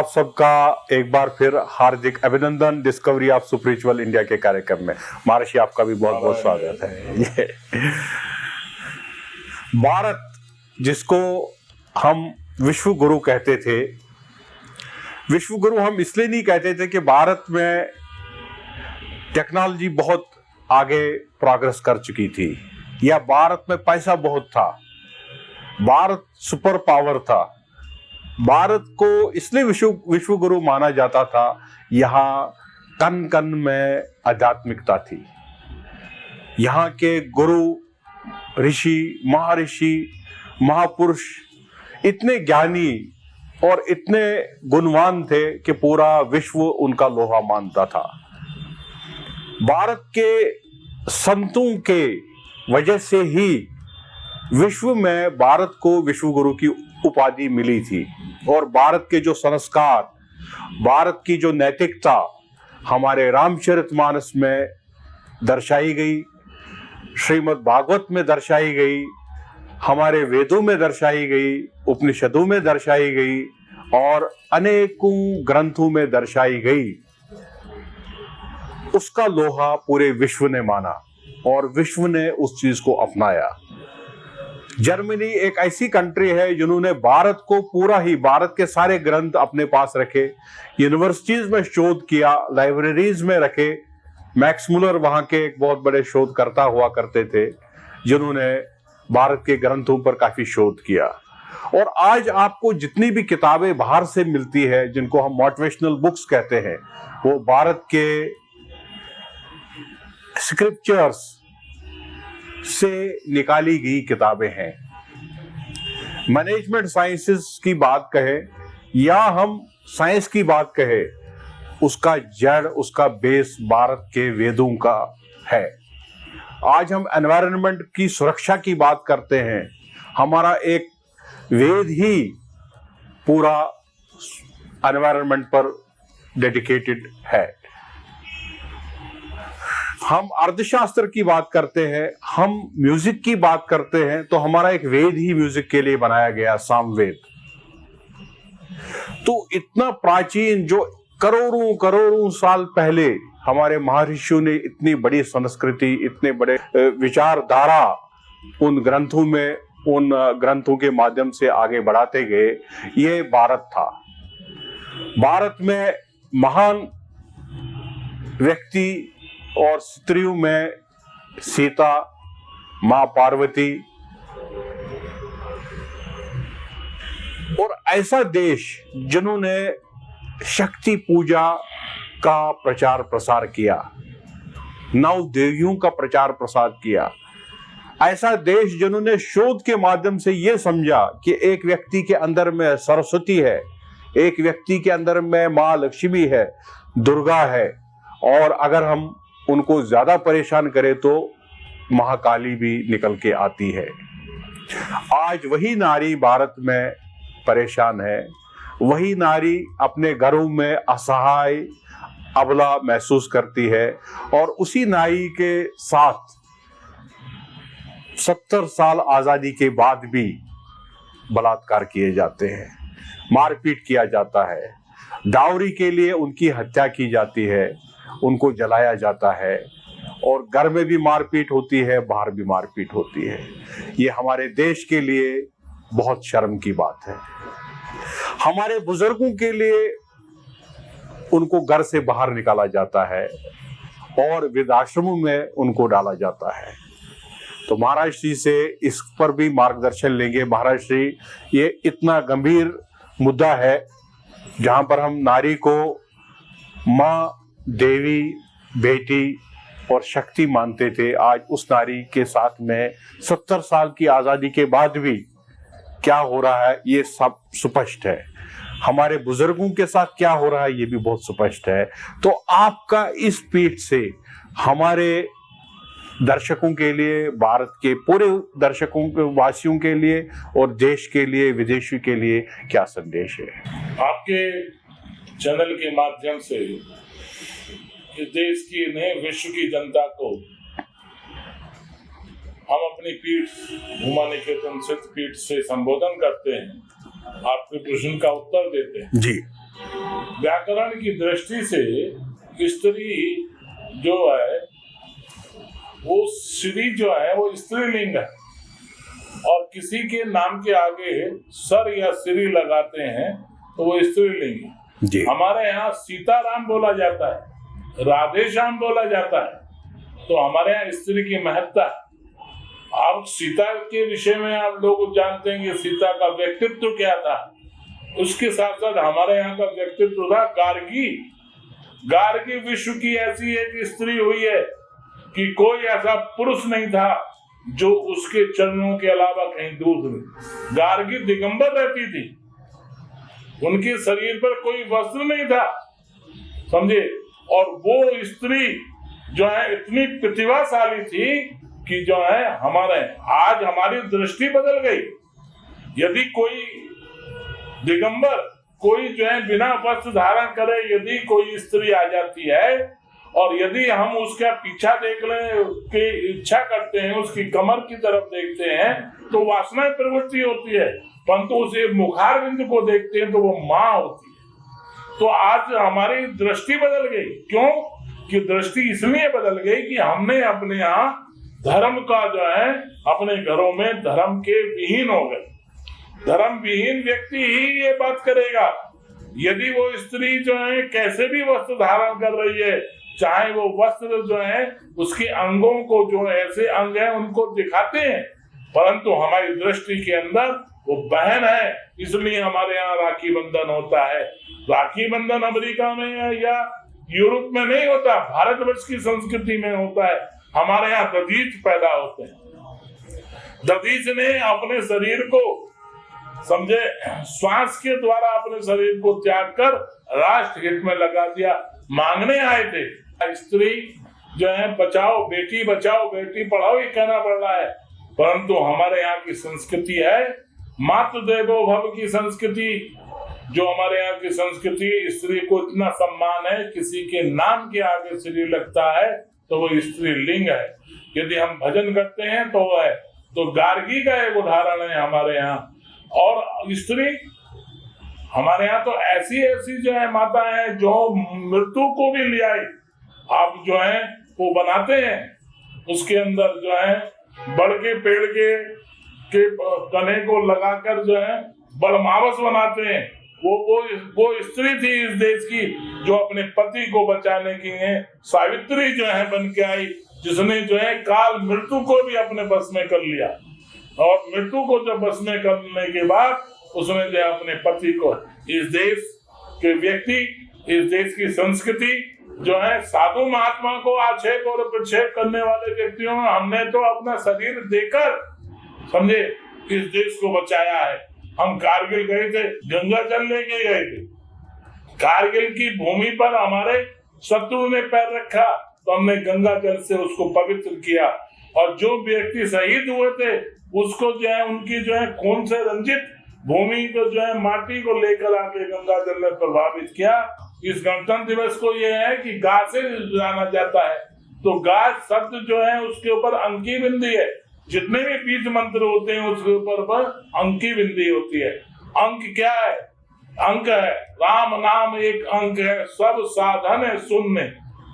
आप सबका एक बार फिर हार्दिक अभिनंदन डिस्कवरी ऑफ स्पिरिचुअल इंडिया के कार्यक्रम में। महर्षि आपका भी बहुत बहुत स्वागत है। ये भारत जिसको हम विश्व गुरु कहते थे, विश्व गुरु हम इसलिए नहीं कहते थे कि भारत में टेक्नोलॉजी बहुत आगे प्रोग्रेस कर चुकी थी या भारत में पैसा बहुत था, भारत सुपर पावर था। भारत को इसलिए विश्व गुरु माना जाता था, यहाँ कण कण में आध्यात्मिकता थी। यहाँ के गुरु, ऋषि, महर्षि, महापुरुष इतने ज्ञानी और इतने गुणवान थे कि पूरा विश्व उनका लोहा मानता था। भारत के संतों के वजह से ही विश्व में भारत को विश्व गुरु की उपाधि मिली थी। और भारत के जो संस्कार, भारत की जो नैतिकता हमारे रामचरितमानस में दर्शाई गई, श्रीमद् भागवत में दर्शाई गई, हमारे वेदों में दर्शाई गई, उपनिषदों में दर्शाई गई और अनेकों ग्रंथों में दर्शाई गई, उसका लोहा पूरे विश्व ने माना और विश्व ने उस चीज को अपनाया। जर्मनी एक ऐसी कंट्री है जिन्होंने भारत को पूरा ही, भारत के सारे ग्रंथ अपने पास रखे, यूनिवर्सिटीज में शोध किया, लाइब्रेरीज में रखे। मैक्स मुलर वहां के एक बहुत बड़े शोधकर्ता हुआ करते थे जिन्होंने भारत के ग्रंथों पर काफी शोध किया। और आज आपको जितनी भी किताबें बाहर से मिलती है, जिनको हम मोटिवेशनल बुक्स कहते हैं, वो भारत के स्क्रिप्चर्स से निकाली गई किताबें हैं। मैनेजमेंट साइंसेस की बात कहें या हम साइंस की बात कहें, उसका जड़, उसका बेस भारत के वेदों का है। आज हम एनवायरनमेंट की सुरक्षा की बात करते हैं, हमारा एक वेद ही पूरा एनवायरनमेंट पर डेडिकेटेड है। हम अर्थशास्त्र की बात करते हैं, हम म्यूजिक की बात करते हैं, तो हमारा एक वेद ही म्यूजिक के लिए बनाया गया, सामवेद। तो इतना प्राचीन, जो करोड़ों करोड़ों साल पहले हमारे महर्षियों ने इतनी बड़ी संस्कृति, इतने बड़े विचारधारा उन ग्रंथों में, उन ग्रंथों के माध्यम से आगे बढ़ाते गए, ये भारत था। भारत में महान व्यक्ति और स्त्रियों में सीता, मां पार्वती, और ऐसा देश जिन्होंने शक्ति पूजा का प्रचार प्रसार किया, 9 देवियों का प्रचार प्रसार किया। ऐसा देश जिन्होंने शोध के माध्यम से यह समझा कि एक व्यक्ति के अंदर में सरस्वती है, एक व्यक्ति के अंदर में मां लक्ष्मी है, दुर्गा है, और अगर हम उनको ज्यादा परेशान करें तो महाकाली भी निकल के आती है। आज वही नारी भारत में परेशान है, वही नारी अपने घरों में असहाय, अबला महसूस करती है, और उसी नारी के साथ 70 साल आजादी के बाद भी बलात्कार किए जाते हैं, मारपीट किया जाता है, डाउरी के लिए उनकी हत्या की जाती है, उनको जलाया जाता है, और घर में भी मारपीट होती है, बाहर भी मारपीट होती है। ये हमारे देश के लिए बहुत शर्म की बात है। हमारे बुजुर्गों के लिए उनको घर से बाहर निकाला जाता है और वृद्धाश्रमों में उनको डाला जाता है। तो महाराज श्री से इस पर भी मार्गदर्शन लेंगे। महाराज श्री, ये इतना गंभीर मुद्दा है जहां पर हम नारी को माँ, देवी, बेटी और शक्ति मानते थे, आज उस नारी के साथ में 70 साल की आजादी के बाद भी क्या हो रहा है ये सब स्पष्ट है। हमारे बुजुर्गों के साथ क्या हो रहा है ये भी बहुत स्पष्ट है। तो आपका इस पीठ से हमारे दर्शकों के लिए, भारत के पूरे दर्शकों के, वासियों के लिए और देश के लिए, विदेशी के लिए क्या संदेश है? आपके चैनल के माध्यम से इस देश की, नहीं विश्व की जनता को हम अपनी पीठ, भूमा निकेतन सिद्ध पीठ से संबोधन करते हैं, आपके प्रश्न का उत्तर देते हैं। जी। व्याकरण की दृष्टि से स्त्री जो है वो श्री जो है वो स्त्रीलिंग है, और किसी के नाम के आगे सर या श्री लगाते हैं तो वो स्त्रीलिंग है। हमारे यहाँ सीताराम बोला जाता है, राधे श्याम बोला जाता है, तो हमारे यहाँ स्त्री की महत्ता है। आप सीता के विषय में आप लोग जानते हैं कि सीता का व्यक्तित्व क्या था। उसके साथ साथ हमारे यहाँ का व्यक्तित्व था गार्गी। गार्गी विश्व की ऐसी एक स्त्री हुई है कि कोई ऐसा पुरुष नहीं था जो उसके चरणों के अलावा कहीं दूर नहीं। गार्गी दिगंबर रहती थी, उनके शरीर पर कोई वस्त्र नहीं था, समझे। और वो स्त्री जो है इतनी प्रतिभाशाली थी कि जो है हमारे आज हमारी दृष्टि बदल गई। यदि कोई दिगंबर, कोई जो है बिना वस्त्र धारण करे यदि कोई स्त्री आ जाती है और यदि हम उसका पीछा देखने की इच्छा करते हैं, उसकी कमर की तरफ देखते हैं तो वासना प्रवृत्ति होती है, परंतु उसे मुखारविंद को देखते हैं तो वो माँ होती है। तो आज हमारी दृष्टि बदल गई। क्यों कि दृष्टि इसलिए बदल गई कि हमने अपने यहाँ धर्म का जो है अपने घरों में धर्म के विहीन हो गए। धर्म विहीन व्यक्ति ही ये बात करेगा। यदि वो स्त्री जो है कैसे भी वस्त्र धारण कर रही है, चाहे वो वस्त्र जो है उसके अंगों को जो ऐसे अंग है उनको दिखाते हैं, परंतु हमारी दृष्टि के अंदर वो बहन है, इसलिए हमारे यहाँ राखी बंधन होता है। राखी बंधन अमेरिका में या यूरोप में नहीं होता, भारतवर्ष की संस्कृति में होता है। हमारे यहाँ दधीच पैदा होते हैं। दधीच ने अपने शरीर को समझे श्वास के द्वारा अपने शरीर को त्याग कर राष्ट्र हित में लगा दिया। मांगने आए थे स्त्री जो है बचाओ बेटी पढ़ाओ ये कहना पड़ रहा है, परंतु हमारे यहाँ की संस्कृति है मातृ देवो भव की संस्कृति। जो हमारे यहाँ की संस्कृति, स्त्री को इतना सम्मान है, किसी के नाम के आगे श्री लगता है तो वो स्त्री लिंग है। यदि हम भजन करते हैं तो वो है, तो गार्गी का एक उदाहरण है हमारे यहाँ। और स्त्री हमारे यहाँ तो ऐसी जो है माता है जो मृत्यु को भी ले आई। आप जो है वो बनाते हैं, उसके अंदर जो है बड़ के पेड़ के तने को लगाकर जो है बड़मावस बनाते हैं। वो स्त्री थी इस देश की जो अपने पति को बचाने के लिए सावित्री जो है बन के आई, जिसने जो है काल मृत्यु को भी अपने बस में कर लिया। और मृत्यु को जब बस में करने के बाद उसने जो है अपने पति को, इस देश के व्यक्ति, इस देश की संस्कृति जो है साधु महात्मा को आक्षेप और प्रक्षेप करने वाले व्यक्तियों में हमने तो अपना शरीर देकर समझे इस देश को बचाया है। हम कारगिल गए थे, गंगा जल लेके गए थे। कारगिल की भूमि पर हमारे शत्रु ने पैर रखा तो हमने गंगा जल से उसको पवित्र किया, और जो व्यक्ति शहीद हुए थे उसको जो है उनकी जो है खून से रंजित भूमि को जो है माटी को लेकर आके गंगा जल में प्रभावित किया। इस गणतंत्र दिवस को ये है कि गा से जाना जाता है, तो गा शब्द जो है उसके ऊपर अंकी बिंदी है। जितने भी बीज मंत्र होते हैं उसके ऊपर अंकी बिंदी होती है। अंक क्या है? अंक है राम नाम एक अंक है, सब साधन है शून्य,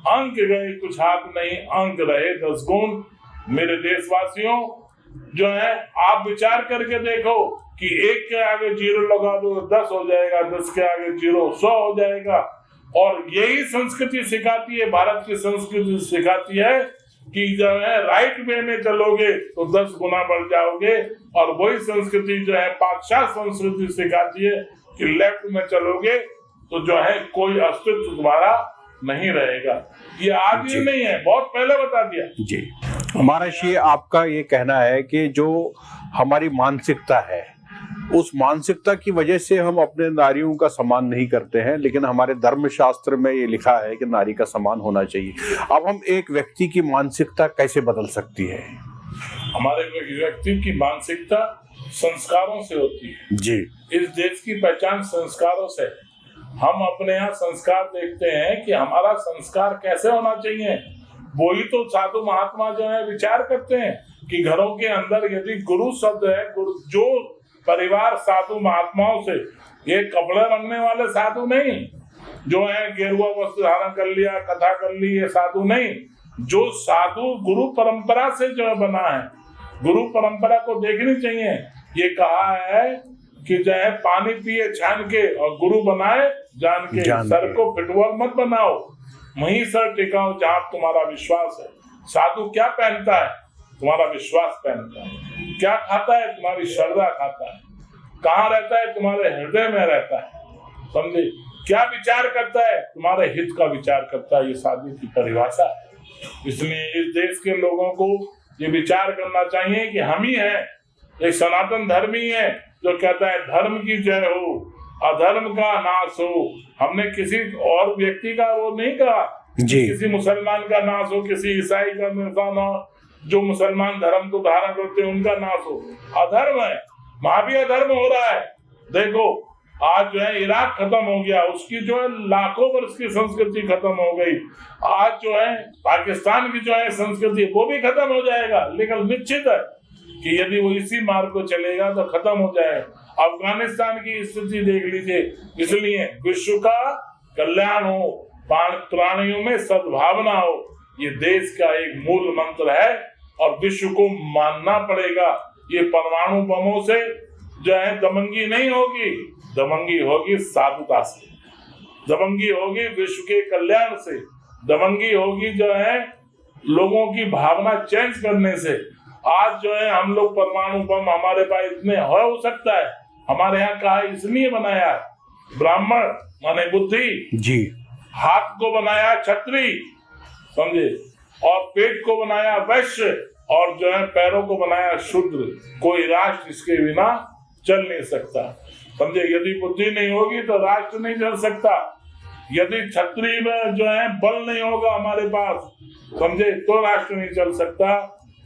अंक गए कुछ हाथ नहीं, अंक रहे 10 गुण। मेरे देशवासियों जो है आप विचार करके देखो कि 1 के आगे 0 लगा दो 10 हो जाएगा, 10 के आगे 0 100 हो जाएगा। और यही संस्कृति सिखाती है, भारत की संस्कृति सिखाती है कि जो है राइट वे में चलोगे तो 10 गुना बढ़ जाओगे, और वही संस्कृति जो है पाश्चात्य संस्कृति सिखाती है कि लेफ्ट में चलोगे तो जो है कोई अस्तित्व तुम्हारा नहीं रहेगा। ये आज ही नहीं है, बहुत पहले बता दिया जी। महर्षि आपका ये कहना है कि जो हमारी मानसिकता है उस मानसिकता की वजह से हम अपने नारियों का सम्मान नहीं करते हैं, लेकिन हमारे धर्मशास्त्र में ये लिखा है कि नारी का सम्मान होना चाहिए। अब हम एक व्यक्ति की मानसिकता कैसे बदल सकती है? हमारे व्यक्ति की मानसिकता संस्कारों से होती है जी। इस देश की पहचान संस्कारों से। हम अपने यहाँ संस्कार देखते हैं कि हमारा संस्कार कैसे होना चाहिए, वही तो साधु महात्मा जो है विचार करते हैं कि घरों के अंदर यदि गुरु शब्द है, गुरु जो परिवार साधु महात्माओं से, ये कपड़े रंगने वाले साधु नहीं, जो है गेरुआ वस्त्र धारण कर लिया, कथा कर ली, ये साधु नहीं। जो साधु गुरु परंपरा से जो है बना है, गुरु परंपरा को देखनी चाहिए। ये कहा है कि जो है पानी पिए छान के और गुरु बनाए जान के, सर को फिटबॉल मत बनाओ, वहीं सर टिकाओ जहाँ तुम्हारा विश्वास है। साधु क्या पहनता है? तुम्हारा विश्वास पहनता है। क्या खाता है? तुम्हारी श्रद्धा खाता है। कहाँ रहता है? तुम्हारे हृदय में रहता है। समझे? क्या विचार करता है? तुम्हारे हित का विचार करता है। ये साधु की परिभाषा है। इसलिए इस देश के लोगों को ये विचार करना चाहिए कि हम ही हैं, एक सनातन धर्मी है जो कहता है धर्म की जय हो, अधर्म का नाश हो। हमने किसी और व्यक्ति का वो नहीं कहा, किसी मुसलमान का नाश हो, किसी ईसाई का नाश हो, जो मुसलमान धर्म को धारण करते हैं उनका नाश हो। अधर्म है, वहां भी अधर्म हो रहा है। देखो आज जो है इराक खत्म हो गया, उसकी जो है लाखों वर्ष की संस्कृति खत्म हो गई। आज जो है पाकिस्तान की जो है संस्कृति वो भी खत्म हो जाएगा, लेकिन निश्चित है कि यदि वो इसी मार्ग को चलेगा तो खत्म हो जाएगा। अफगानिस्तान की स्थिति देख लीजिए। इसलिए विश्व का कल्याण हो, प्राणियों में सद्भावना हो, ये देश का एक मूल मंत्र है और विश्व को मानना पड़ेगा। ये परमाणु बमों से जो है दमंगी नहीं होगी, दमंगी होगी साधुता से, दमंगी होगी विश्व के कल्याण से, दमंगी होगी जो है लोगों की भावना चेंज करने से। आज जो है हम लोग परमाणु बम हमारे पास इतने हो सकता है, हमारे यहाँ कहा इसलिए बनाया ब्राह्मण माने बुद्धि जी, हाथ को बनाया छत्री, समझे, और पेट को बनाया वैश्य, और जो है पैरों को बनाया शूद्र। कोई राष्ट्र इसके बिना चल नहीं सकता, समझे। यदि बुद्धि नहीं होगी तो राष्ट्र नहीं चल सकता। यदि छत्री में जो है बल नहीं होगा हमारे पास, समझे, तो राष्ट्र नहीं चल सकता।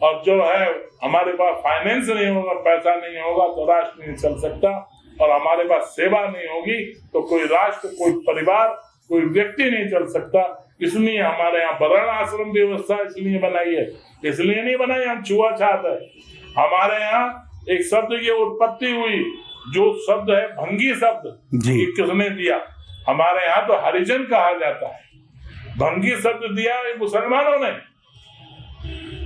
और जो है हमारे पास फाइनेंस नहीं होगा, पैसा नहीं होगा तो राष्ट्र नहीं चल सकता। और हमारे पास सेवा नहीं होगी तो कोई राष्ट्र, कोई परिवार, कोई व्यक्ति नहीं चल सकता। इसलिए हमारे यहाँ वर्ण आश्रम व्यवस्था इसलिए बनाई है, इसलिए नहीं बनाई हम छुआछूत है। हमारे यहाँ एक शब्द की उत्पत्ति हुई, जो शब्द है भंगी शब्द, ये किसने दिया? हमारे यहाँ तो हरिजन कहा जाता है। भंगी शब्द दिया ये मुसलमानों ने,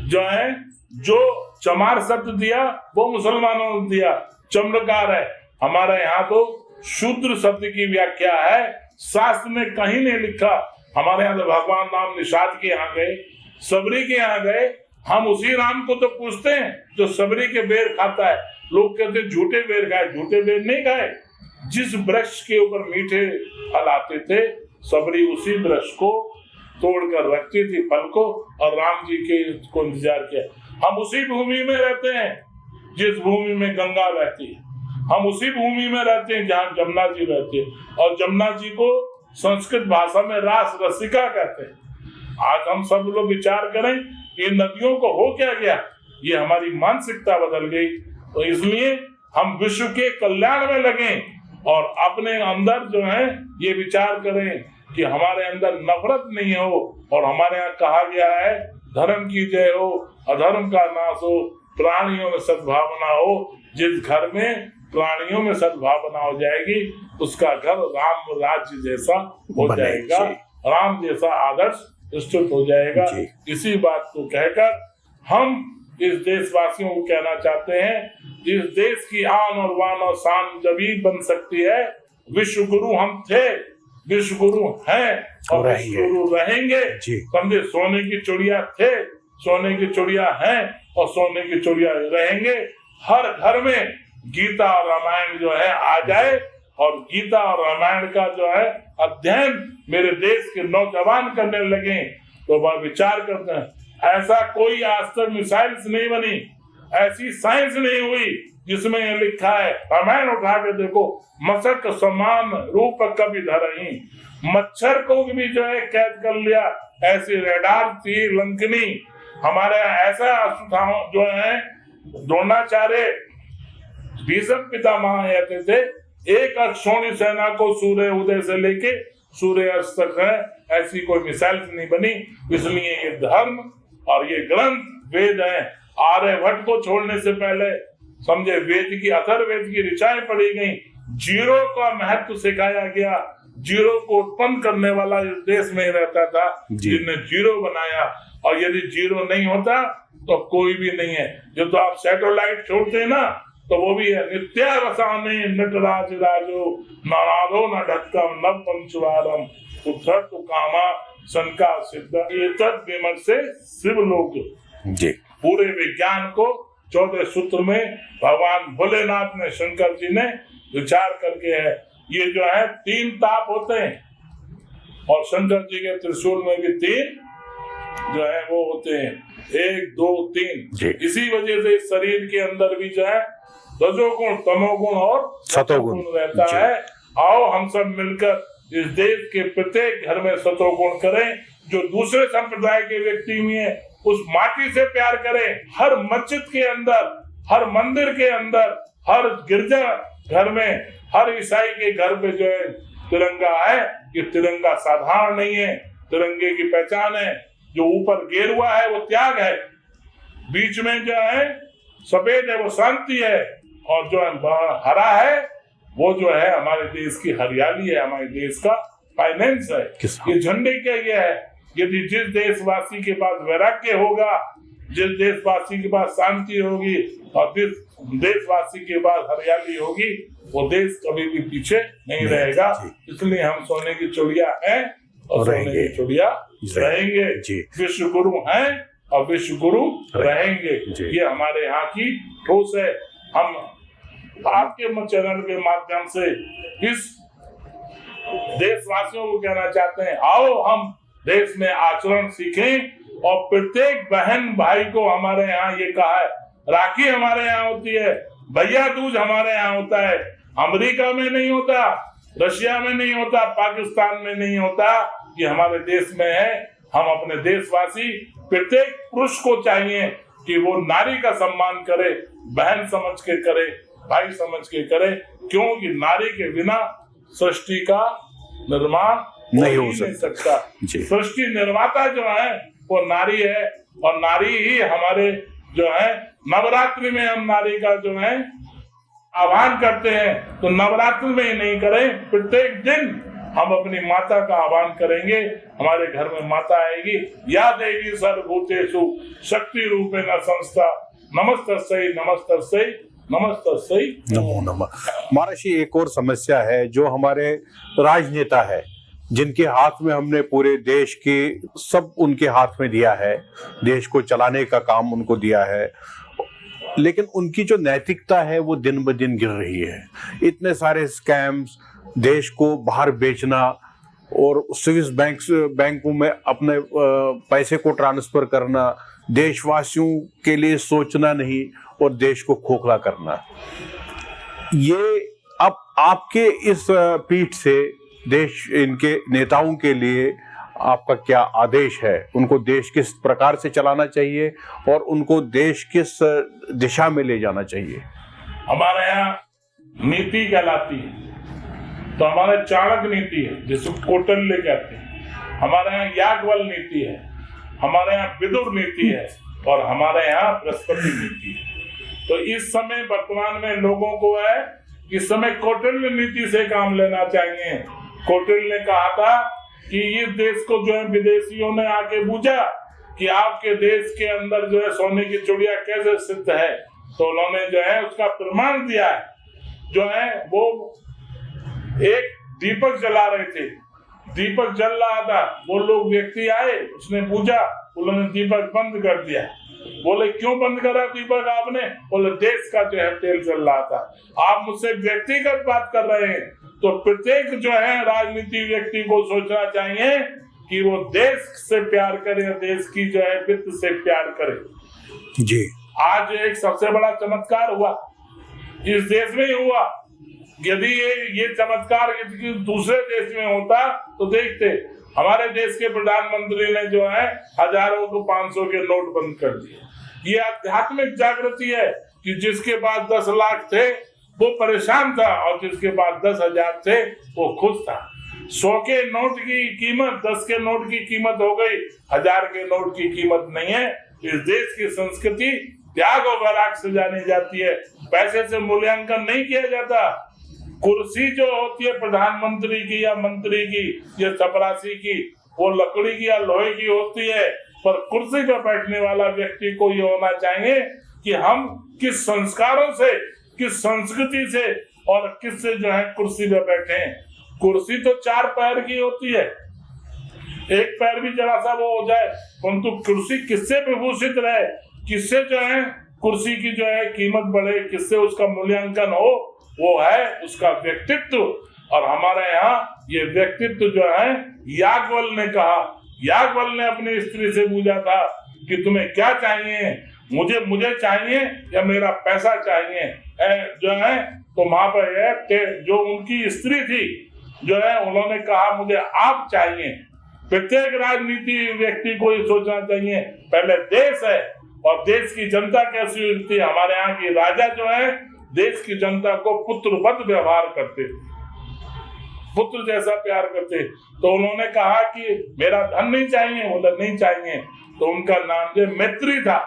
जो है जो चमार शब्द दिया वो मुसलमानों ने दिया, चमड़कार है। हमारे यहाँ तो शूद्र शब्द की व्याख्या है, शास्त्र में कहीं नहीं लिखा। हमारे यहाँ तो भगवान राम निषाद के यहाँ गए, सबरी के यहाँ गए, हम उसी राम को तो पूछते हैं जो सबरी के बेर खाता है। लोग कहते हैं झूठे बेर खाए, झूठे बेर नहीं खाए। जिस वृक्ष के ऊपर मीठे फल आते थे, सबरी उसी वृक्ष को तोड़कर रखती थी फल को, और राम जी के को इंतजार किया। हम उसी भूमि में रहते हैं जिस भूमि में गंगा बहती है, हम उसी भूमि में रहते हैं जहाँ जमुना जी रहते हैं, और जमुना जी को संस्कृत भाषा में रास रसिका कहते हैं। आज हम सब लोग विचार करें ये नदियों को हो क्या गया, ये हमारी मानसिकता बदल गई। तो इसलिए हम विश्व के कल्याण में लगें और अपने अंदर जो है ये विचार करें कि हमारे अंदर नफरत नहीं हो। और हमारे यहाँ कहा गया है धर्म की जय हो, अधर्म का नाश हो, प्राणियों में सद्भावना हो। जिस घर में प्राणियों में सद्भावना हो जाएगी उसका घर राम राज्य जैसा हो जाएगा, राम जैसा आदर्श स्थित हो जाएगा। इसी बात को कहकर हम इस देशवासियों को कहना चाहते हैं, इस देश की आन और वान और शान जभी बन सकती है, विश्व गुरु हम थे, विश्व गुरु हैं और विश्व गुरु रहेंगे। समझे, सोने की चिड़िया थे, सोने की चिड़िया हैं और सोने की चिड़िया रहेंगे। हर घर में गीता और रामायण जो है आ जाए, और गीता और रामायण का जो है अध्ययन मेरे देश के नौजवान करने लगे तो वह विचार करते हैं। ऐसा कोई आज तक मिसाइल्स नहीं बनी, ऐसी साइंस नहीं हुई जिसमें यह लिखा है, रामायण उठा के देखो, मशक समान रूप कभी धरही, मच्छर को भी जो है कैद कर लिया। ऐसी रेडार थी लंकनी। हमारे ऐसा अश्वत्थामा जो है द्रोणाचार्य भीष्म पितामह कहते थे, एक अक्षौणी सेना को सूर्य उदय से लेके सूर्य अस्त तक है, ऐसी कोई मिसाइल नहीं बनी। इसलिए ये धर्म और ये ग्रंथ वेद है। आर्यभट्ट को छोड़ने से पहले समझे, वेद की अथर्ववेद की ऋचाएं पढ़ी गई, जीरो का महत्व सिखाया गया। जीरो को उत्पन्न करने वाला इस देश में रहता था, जिसने जीरो बनाया, और यदि जीरो नहीं होता तो कोई भी नहीं है। जब तो आप सैटेलाइट छोड़ते हैं ना, तो वो भी है, नित्यावसाने नटराज राजो नाराधो न ढक्कम न पंचवारम उत्थर तो कामा शंका सिद्ध एतद विमर्श से शिवलोक जी। पूरे विज्ञान को 14 सूत्र में भगवान भोलेनाथ ने, शंकर जी ने विचार करके है। ये जो है 3 ताप होते हैं, और शंकर जी के त्रिशूल में भी 3 जो है वो होते हैं, 1 2 3। इसी वजह से इस शरीर के अंदर भी जो है रजोगुण, तमोगुण और सतोगुण रहता है। आओ हम सब मिलकर इस देश के प्रत्येक घर में सतोगुण करें। जो दूसरे संप्रदाय के व्यक्ति में है, उस माटी से प्यार करें। हर मस्जिद के अंदर, हर मंदिर के अंदर, हर गिरजा घर में, हर ईसाई के घर पे जो है तिरंगा है। ये तिरंगा साधारण नहीं है, तिरंगे की पहचान है। जो ऊपर गेरुआ है वो त्याग है, बीच में जो है सफेद है वो शांति है, और जो हरा है वो जो है हमारे देश की हरियाली है, हमारे देश का फाइनेंस है। ये झंडे क्या ये है। यदि जिस देशवासी के पास वैराग्य होगा, जिस देशवासी के पास शांति होगी, और जिस देशवासी के पास हरियाली होगी, वो देश कभी भी पीछे नहीं रहेगा। इसलिए हम सोने की चिड़िया हैं और सोने की चिड़िया रहेंगे। विश्व गुरु हैं और विश्व गुरु रहेंगे। ये हमारे यहाँ की ठोस है। हम आपके चैनल के माध्यम से इस देशवासियों को कहना चाहते हैं, आओ हम देश में आचरण सीखें। और प्रत्येक बहन भाई को हमारे यहाँ ये कहा है, राखी हमारे यहाँ होती है, भैया दूज हमारे यहाँ होता है। अमेरिका में नहीं होता, रशिया में नहीं होता, पाकिस्तान में नहीं होता, ये हमारे देश में है। हम अपने देशवासी प्रत्येक पुरुष को चाहिए कि वो नारी का सम्मान करे, बहन समझ के करे, भाई समझ के करे, क्योंकि नारी के बिना सृष्टि का निर्माण नहीं हो सकता। सृष्टि निर्माता जो है वो नारी है, और नारी ही हमारे जो है नवरात्रि में हम नारी का जो है आह्वान करते हैं। तो नवरात्रि में ही नहीं करें, प्रत्येक दिन हम अपनी माता का आह्वान करेंगे। हमारे घर में माता आएगी, या देवी सर्वभूतेषु शक्ति रूपेण संस्था नमस्तस्यै नमस्तस्यै नमस्तस्यै नमो नमः। महर्षि, एक और समस्या है जो हमारे राजनेता है, जिनके हाथ में हमने पूरे देश के सब उनके हाथ में दिया है, देश को चलाने का काम उनको दिया है, लेकिन उनकी जो नैतिकता है वो दिन ब दिन गिर रही है। इतने सारे स्कैम्स, देश को बाहर बेचना और स्विस बैंकों में अपने पैसे को ट्रांसफर करना, देशवासियों के लिए सोचना नहीं और देश को खोखला करना। ये अब आपके इस पीठ से देश, इनके नेताओं के लिए आपका क्या आदेश है? उनको देश किस प्रकार से चलाना चाहिए और उनको देश किस दिशा में ले जाना चाहिए? हमारे यहाँ नीति कहलाती है, तो हमारे चाणक्य नीति है जिसको कौटिल्य कहते हैं, हमारे यहाँ याज्ञवल्क्य नीति है, हमारे यहाँ विदुर नीति है, और हमारे यहाँ बृहस्पति नीति है। तो इस समय वर्तमान में लोगों को है, इस समय कौटिल्य नीति से काम लेना चाहिए। कौटिल्य ने कहा था कि इस देश को जो है विदेशियों ने आके पूछा कि आपके देश के अंदर जो है सोने की चिड़िया कैसे सिद्ध है, तो उन्होंने जो है उसका प्रमाण दिया है। जो है वो एक दीपक जला रहे थे, दीपक जल रहा था, वो लोग व्यक्ति आए, उसने पूछा, उन्होंने दीपक बंद कर दिया। बोले क्यों बंद करा दीपक आपने? बोले देश का जो है तेल जल रहा था। आप मुझसे व्यक्तिगत बात कर रहे हैं, तो प्रत्येक जो है राजनीति व्यक्ति को सोचना चाहिए कि वो देश से प्यार करे, देश की जो है वित्त से प्यार करे। जी, आज एक सबसे बड़ा चमत्कार हुआ, इस देश में ही हुआ। यदि ये चमत्कार दूसरे देश में होता तो देखते। हमारे देश के प्रधानमंत्री ने जो है हजारों को 500 के नोट बंद कर दिए। ये आध्यात्मिक जागृति है कि जिसके पास 10 लाख थे वो परेशान था, और जिसके पास 10,000 थे वो खुश था। 100 के नोट की कीमत 10 के नोट की कीमत हो गई, 1000 के नोट की कीमत नहीं है। इस देश की संस्कृति त्याग और वैराग से जानी जाती है, पैसे से मूल्यांकन नहीं किया जाता। कुर्सी जो होती है प्रधानमंत्री की या मंत्री की या चपरासी की, वो लकड़ी की या लोहे की होती है, पर कुर्सी पर बैठने वाला व्यक्ति को ये होना चाहिए कि हम किस संस्कारों से, किस संस्कृति से और किससे जो है कुर्सी पर बैठे हैं। कुर्सी तो 4 पैर की होती है, एक पैर भी जरा सा वो हो जाए, परंतु कुर्सी किससे विभूषित रहे, किससे जो है कुर्सी की जो है कीमत बढ़े, किससे उसका मूल्यांकन हो, वो है उसका व्यक्तित्व। और हमारे यहाँ ये व्यक्तित्व जो है याज्ञवल्क्य ने कहा, याज्ञवल्क्य ने अपनी स्त्री से पूछा था कि तुम्हें क्या चाहिए, मुझे चाहिए या मेरा पैसा चाहिए, जो है तो वहां पर जो उनकी स्त्री थी जो है उन्होंने कहा मुझे आप चाहिए। प्रत्येक राजनीति व्यक्ति को ये सोचना चाहिए पहले देश है और देश की जनता कैसी होती है। हमारे यहाँ की राजा जो है देश की जनता को पुत्रवत व्यवहार करते, पुत्र जैसा प्यार करते। तो उन्होंने कहा कि मेरा धन नहीं चाहिए, बोला नहीं चाहिए, तो उनका नाम जो मैत्री था।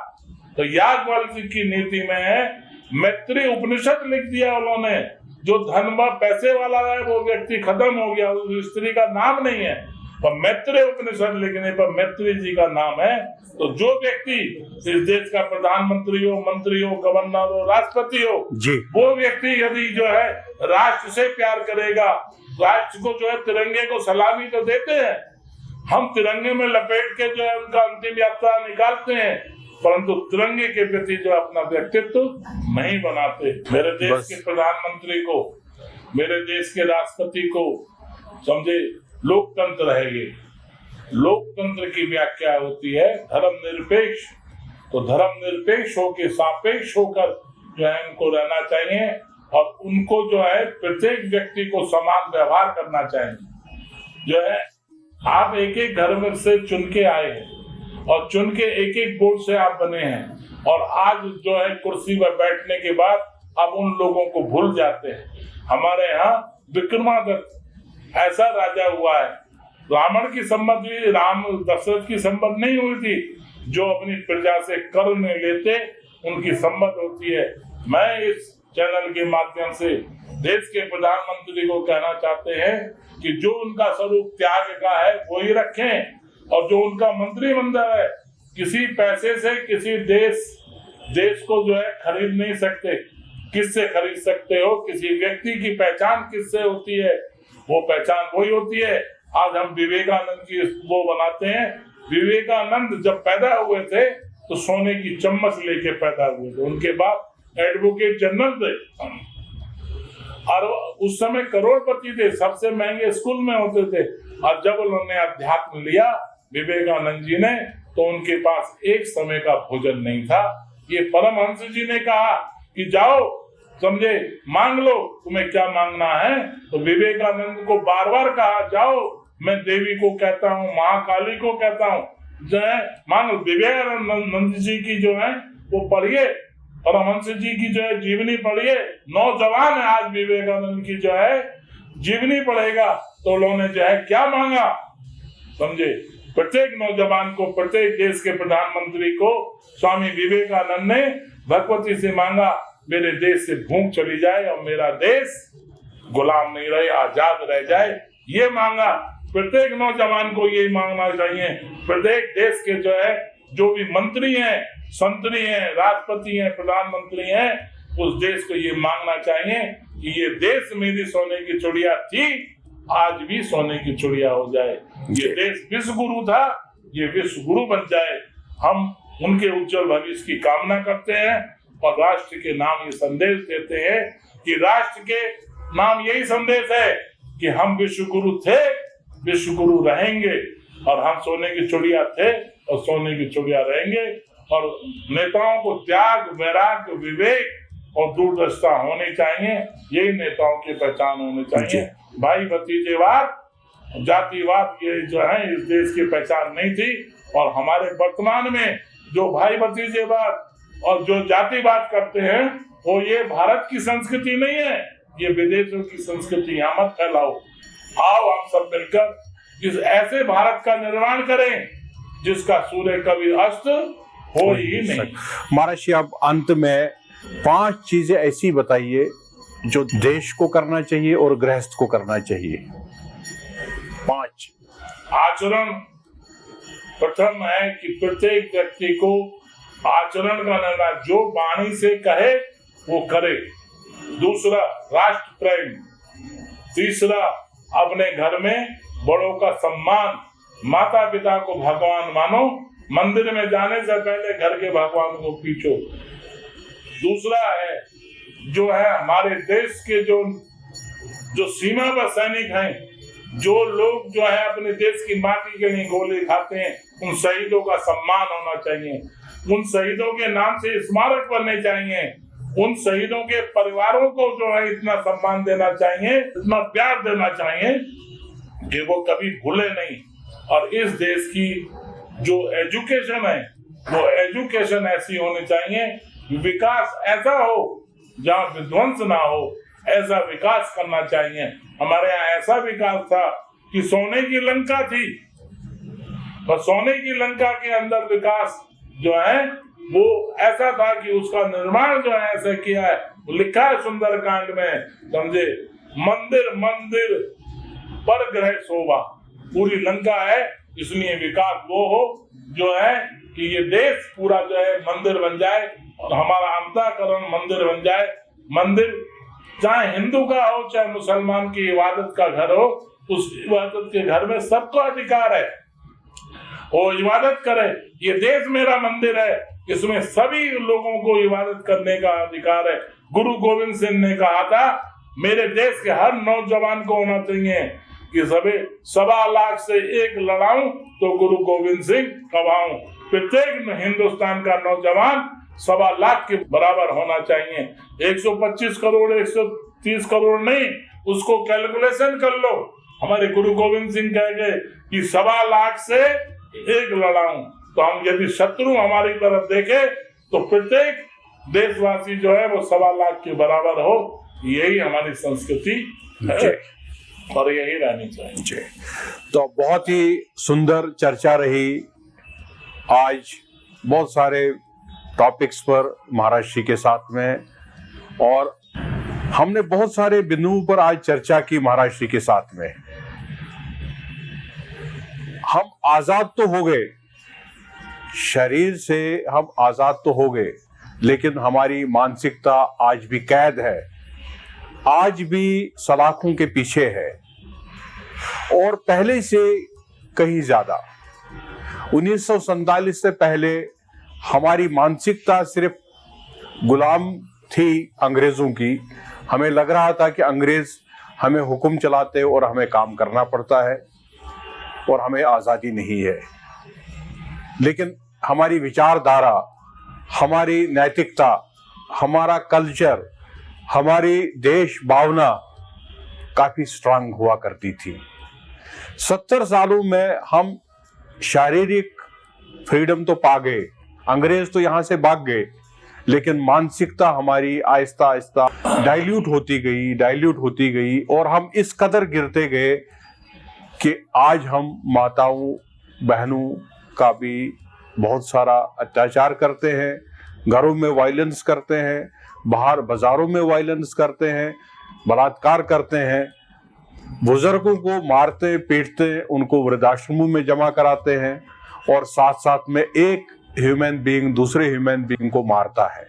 तो याज्ञवल्क्य की नीति में है मैत्री उपनिषद लिख दिया उन्होंने। जो धन व पैसे वाला है वो व्यक्ति खत्म हो गया, उस स्त्री का नाम नहीं है, पर मैत्री उपनिषद लिखने पर मैत्री जी का नाम है। तो जो व्यक्ति इस देश का प्रधानमंत्री हो, मंत्री हो, गवर्नर हो, राष्ट्रपति हो जी, वो व्यक्ति यदि जो है राष्ट्र से प्यार करेगा, राष्ट्र को जो है तिरंगे को सलामी तो देते हैं, हम तिरंगे में लपेट के जो है उनका अंतिम यात्रा निकालते हैं, परंतु तिरंगे के प्रति जो अपना व्यक्तित्व नहीं बनाते। मेरे देश के प्रधानमंत्री को, मेरे देश के राष्ट्रपति को समझे लोकतंत्र है। ये लोकतंत्र की व्याख्या होती है धर्मनिरपेक्ष। तो धर्मनिरपेक्ष होकर सापेक्ष होकर जो है उनको रहना चाहिए और उनको जो है प्रत्येक व्यक्ति को समान व्यवहार करना चाहिए। जो है आप एक एक घर में से चुन के आए हैं और चुन के एक एक वोट से आप बने हैं, और आज जो है कुर्सी पर बैठने के बाद आप उन लोगों को भूल जाते हैं। हमारे यहाँ विक्रमादित्य ऐसा राजा हुआ है, रावण की संबंध हुई, राम दशरथ की संबंध नहीं हुई थी, जो अपनी प्रजा से कर नहीं लेते उनकी संबंध होती है। मैं इस चैनल के माध्यम से देश के प्रधानमंत्री को कहना चाहते हैं कि जो उनका स्वरूप त्याग का है वो ही रखें, और जो उनका मंत्रिमंडल है किसी पैसे से किसी देश को जो है खरीद नहीं सकते। किससे खरीद सकते हो? किसी व्यक्ति की पहचान किससे होती है? वो पहचान वही होती है। आज हम विवेकानंद की वो बनाते हैं। विवेकानंद जब पैदा हुए थे तो सोने की चम्मच लेके पैदा हुए थे। उनके बाप एडवोकेट जनरल थे और उस समय करोड़पति थे, सबसे महंगे स्कूल में होते थे। और जब उन्होंने अध्यात्म लिया विवेकानंद जी ने, तो उनके पास एक समय का भोजन नहीं था। ये परमहंस जी ने कहा कि जाओ समझे मांग लो तुम्हें क्या मांगना है। तो विवेकानंद को बार बार कहा जाओ, मैं देवी को कहता हूँ, महाकाली को कहता हूँ, जो है मांग। विवेकानंद जी की जो है वो पढ़िए, परमहंस जी की जो है जीवनी पढ़िए। नौजवान है आज विवेकानंद की जो है जीवनी पढ़ेगा तो उन्होंने जो है क्या मांगा समझे। प्रत्येक नौजवान को, प्रत्येक देश के प्रधानमंत्री को स्वामी विवेकानंद ने भगवती से मांगा मेरे देश से भूख चली जाए और मेरा देश गुलाम नहीं रहे, आजाद रह जाए। ये मांगा। प्रत्येक नौजवान को ये मांगना चाहिए। प्रत्येक देश के जो है जो भी मंत्री हैं, संतरी हैं, राष्ट्रपति हैं, प्रधानमंत्री हैं, उस देश को ये मांगना चाहिए कि ये देश मेरी सोने की चिड़िया थी, आज भी सोने की चिड़िया हो जाए। ये देश विश्व गुरु था, ये विश्व गुरु बन जाए। हम उनके उज्जवल भविष्य की कामना करते हैं और राष्ट्र के नाम ये संदेश देते हैं कि राष्ट्र के नाम यही संदेश है कि हम विश्व गुरु थे, विश्व गुरु रहेंगे, और हम सोने की चिड़िया थे और सोने की चिड़िया रहेंगे। और नेताओं को त्याग, वैराग्य, विवेक और दूरदर्शिता होनी चाहिए। यही नेताओं की पहचान होनी चाहिए। भाई भतीजेवाद, जातिवाद ये जो है इस देश की पहचान नहीं थी। और हमारे वर्तमान में जो भाई भतीजेवाद और जो जातिवाद करते हैं वो ये भारत की संस्कृति नहीं है, ये विदेशों की संस्कृति। यहाँ मत फैलाओ। आओ हम सब मिलकर इस ऐसे भारत का निर्माण करें जिसका सूर्य कभी अस्त हो ही नहीं। महाराज जी, अब अंत में 5 चीजें ऐसी बताइए जो देश को करना चाहिए और गृहस्थ को करना चाहिए। 5 आचरण। प्रथम है कि प्रत्येक व्यक्ति को आचरण का निर्णय जो वाणी से कहे वो करे। दूसरा, राष्ट्र प्रेम। तीसरा, अपने घर में बड़ों का सम्मान। माता पिता को भगवान मानो, मंदिर में जाने से पहले घर के भगवान को पूछो। दूसरा है जो है हमारे देश के जो सीमा पर सैनिक हैं, जो लोग जो है अपने देश की माटी के लिए गोली खाते हैं, उन शहीदों का सम्मान होना चाहिए। उन शहीदों के नाम से स्मारक बनने चाहिए। उन शहीदों के परिवारों को जो है इतना सम्मान देना चाहिए, इतना प्यार देना चाहिए कि वो कभी भूले नहीं। और इस देश की जो एजुकेशन है वो एजुकेशन ऐसी होनी चाहिए, विकास ऐसा हो जहाँ विध्वंस ना हो, ऐसा विकास करना चाहिए। हमारे यहाँ ऐसा विकास था कि सोने की लंका थी, और सोने की लंका के अंदर विकास जो है वो ऐसा था कि उसका निर्माण जो है ऐसा किया है। लिखा है सुंदरकांड में, समझे, मंदिर मंदिर पर ग्रह शोभा। पूरी लंका है, इसलिए विकास वो हो जो है कि ये देश पूरा जो है मंदिर बन जाए और हमारा अंतःकरण मंदिर बन जाए। मंदिर चाहे हिंदू का हो चाहे मुसलमान की इबादत का घर हो, उस इबादत के घर में सबको अधिकार है, वो इबादत करे। ये देश मेरा मंदिर है, इसमें सभी लोगों को इबादत करने का अधिकार है। गुरु गोविंद सिंह ने कहा था, मेरे देश के हर नौजवान को होना चाहिए कि सभी 1.25 लाख से 1 लड़ाऊं तो गुरु गोविंद सिंह कहाऊं। प्रत्येक हिंदुस्तान का नौजवान 1.25 लाख के बराबर होना चाहिए। 125 करोड़ 130 करोड़ नहीं, उसको कैलकुलेशन कर लो। हमारे गुरु गोविंद सिंह कह गए कि 1.25 लाख से 1 लड़ाऊं। तो हम यदि शत्रु हमारी तरफ देखे तो प्रत्येक देशवासी जो है वो 1.25 लाख के बराबर हो। यही हमारी संस्कृति है और यही रहनी चाहिए। तो बहुत ही सुंदर चर्चा रही आज, बहुत सारे टॉपिक्स पर महाराज जी के साथ में, और हमने बहुत सारे बिंदुओं पर आज चर्चा की महाराज जी के साथ में। हम आजाद तो हो गए, शरीर से हम आजाद तो हो गए, लेकिन हमारी मानसिकता आज भी कैद है, आज भी सलाखों के पीछे है, और पहले से कहीं ज्यादा। 1947 से पहले हमारी मानसिकता सिर्फ गुलाम थी अंग्रेजों की। हमें लग रहा था कि अंग्रेज हमें हुक्म चलाते और हमें काम करना पड़ता है और हमें आज़ादी नहीं है। लेकिन हमारी विचारधारा, हमारी नैतिकता, हमारा कल्चर, हमारी देश भावना काफी स्ट्रांग हुआ करती थी। 70 सालों में हम शारीरिक फ्रीडम तो पा गए, अंग्रेज तो यहां से भाग गए, लेकिन मानसिकता हमारी आहिस्ता आहिस्ता डाइल्यूट होती गई और हम इस कदर गिरते गए कि आज हम माताओं बहनों का भी बहुत सारा अत्याचार करते हैं, घरों में वायलेंस करते हैं, बाहर बाजारों में वायलेंस करते हैं, बलात्कार करते हैं, बुजुर्गों को मारते पीटते, उनको वृद्धाश्रमों में जमा कराते हैं, और साथ साथ में एक ह्यूमन बीइंग दूसरे ह्यूमन बीइंग को मारता है।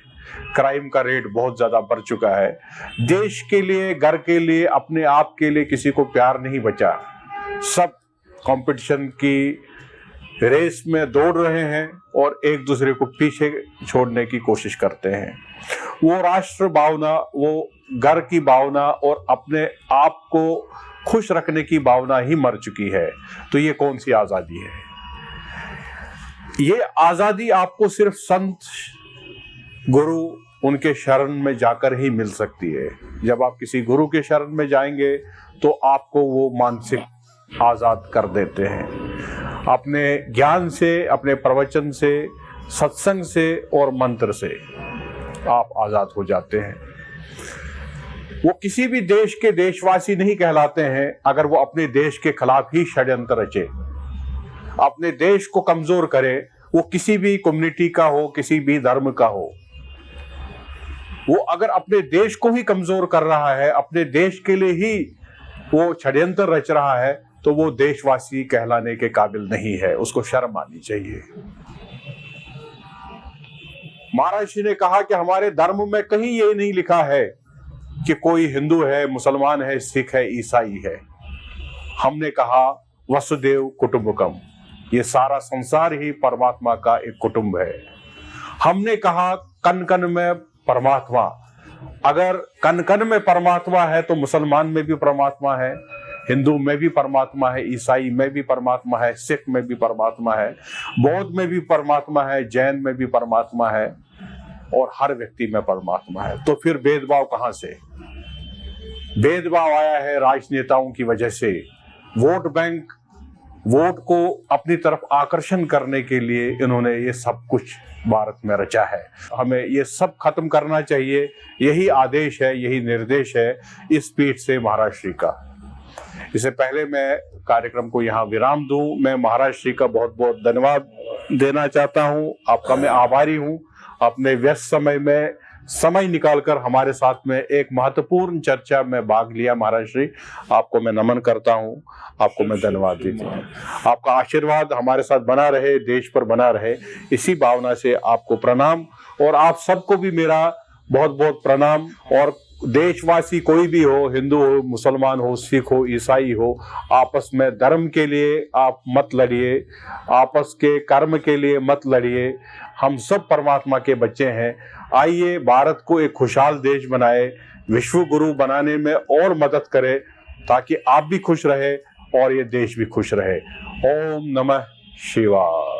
क्राइम का रेट बहुत ज्यादा बढ़ चुका है। देश के लिए, घर के लिए, अपने आप के लिए किसी को प्यार नहीं बचा। सब कंपटीशन की रेस में दौड़ रहे हैं और एक दूसरे को पीछे छोड़ने की कोशिश करते हैं। वो राष्ट्र भावना, वो घर की भावना और अपने आप को खुश रखने की भावना ही मर चुकी है। तो ये कौन सी आजादी है? ये आजादी आपको सिर्फ संत गुरु उनके शरण में जाकर ही मिल सकती है। जब आप किसी गुरु के शरण में जाएंगे तो आपको वो मानसिक आजाद कर देते हैं। अपने ज्ञान से, अपने प्रवचन से, सत्संग से और मंत्र से आप आजाद हो जाते हैं। वो किसी भी देश के देशवासी नहीं कहलाते हैं अगर वो अपने देश के खिलाफ ही षड्यंत्र रचे, अपने देश को कमजोर करे वो किसी भी कम्युनिटी का हो, किसी भी धर्म का हो, वो अगर अपने देश को ही कमजोर कर रहा है, अपने देश के लिए ही वो षड्यंत्र रच रहा है, तो वो देशवासी कहलाने के काबिल नहीं है, उसको शर्म आनी चाहिए। महाराज जी ने कहा कि हमारे धर्म में कहीं ये नहीं लिखा है कि कोई हिंदू है, मुसलमान है, सिख है, ईसाई है। हमने कहा वसुदेव कुटुंबकम, ये सारा संसार ही परमात्मा का एक कुटुंब है। हमने कहा कन कन में परमात्मा, अगर कन कन में परमात्मा है तो मुसलमान में भी परमात्मा है, हिंदू में भी परमात्मा है, ईसाई में भी परमात्मा है, सिख में भी परमात्मा है, बौद्ध में भी परमात्मा है, जैन में भी परमात्मा है, और हर व्यक्ति में परमात्मा है। तो फिर भेदभाव कहां से? भेदभाव आया है राजनेताओं की वजह से। वोट बैंक, वोट को अपनी तरफ आकर्षण करने के लिए इन्होंने ये सब कुछ भारत में रचा है। हमें ये सब खत्म करना चाहिए, यही आदेश है, यही निर्देश है इस पीठ से महाराज श्री का। इससे पहले मैं कार्यक्रम को यहाँ विराम दूं, मैं महाराज श्री का बहुत बहुत धन्यवाद देना चाहता हूँ। आपका मैं आभारी हूँ, अपने व्यस्त समय में समय निकालकर हमारे साथ में एक महत्वपूर्ण चर्चा में भाग लिया। महाराज श्री, आपको मैं नमन करता हूँ, आपको मैं धन्यवाद देता हूँ। आपका आशीर्वाद हमारे साथ बना रहे, देश पर बना रहे, इसी भावना से आपको प्रणाम। और आप सबको भी मेरा बहुत बहुत प्रणाम। और देशवासी कोई भी हो, हिंदू हो, मुसलमान हो, सिख हो, ईसाई हो, आपस में धर्म के लिए आप मत लड़िए, आपस के कर्म के लिए मत लड़िए। हम सब परमात्मा के बच्चे हैं। आइए भारत को एक खुशहाल देश बनाए, विश्व गुरु बनाने में और मदद करे, ताकि आप भी खुश रहे और ये देश भी खुश रहे। ओम नमः शिवाय।